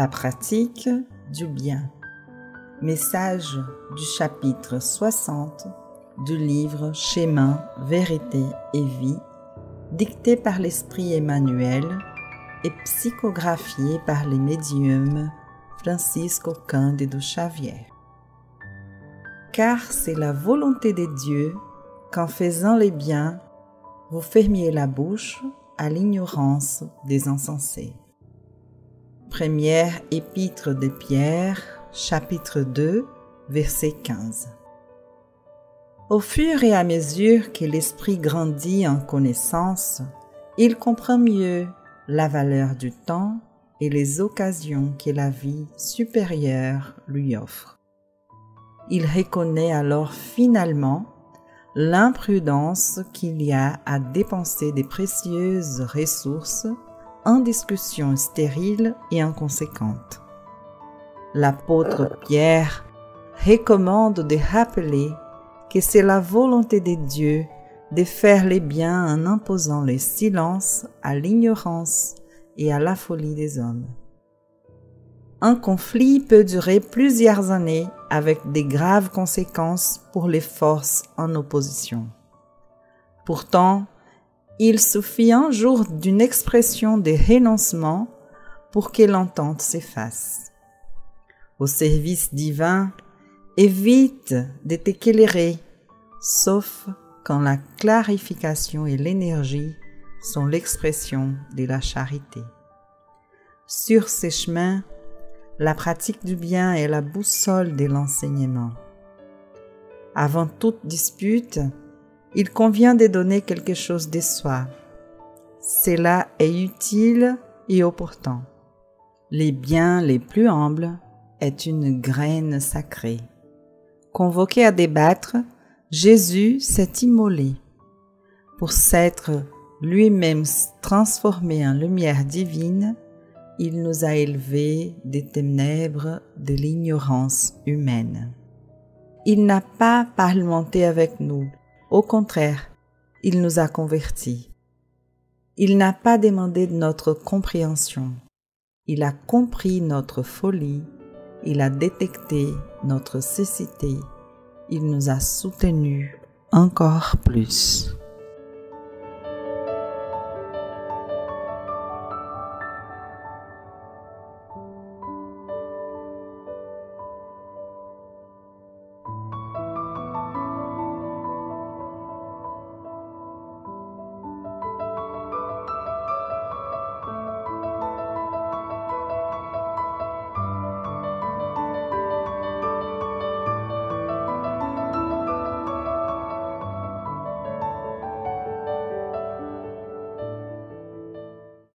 La pratique du bien. Message du chapitre 60 du livre Chemin, Vérité et Vie, dicté par l'Esprit Emmanuel et psychographié par les médiums Francisco Cândido Xavier. Car c'est la volonté de Dieu qu'en faisant les biens, vous fermiez la bouche à l'ignorance des insensés. Première épître de Pierre, chapitre 2, verset 15. Au fur et à mesure que l'esprit grandit en connaissance, il comprend mieux la valeur du temps et les occasions que la vie supérieure lui offre. Il reconnaît alors finalement l'imprudence qu'il y a à dépenser des précieuses ressources en discussions stériles et inconséquentes. L'apôtre Pierre recommande de rappeler que c'est la volonté de Dieu de faire les biens en imposant le silence à l'ignorance et à la folie des hommes. Un conflit peut durer plusieurs années avec de graves conséquences pour les forces en opposition. Pourtant, il suffit un jour d'une expression de renoncement pour que l'entente s'efface. Au service divin, évite de t'éclairer, sauf quand la clarification et l'énergie sont l'expression de la charité. Sur ces chemins, la pratique du bien est la boussole de l'enseignement. Avant toute dispute, il convient de donner quelque chose de soi. Cela est utile et opportun. Les biens les plus humbles est une graine sacrée. Convoqué à débattre, Jésus s'est immolé. Pour s'être lui-même transformé en lumière divine, il nous a élevés des ténèbres de l'ignorance humaine. Il n'a pas parlementé avec nous. Au contraire, il nous a convertis. Il n'a pas demandé notre compréhension. Il a compris notre folie. Il a détecté notre cécité. Il nous a soutenus encore plus.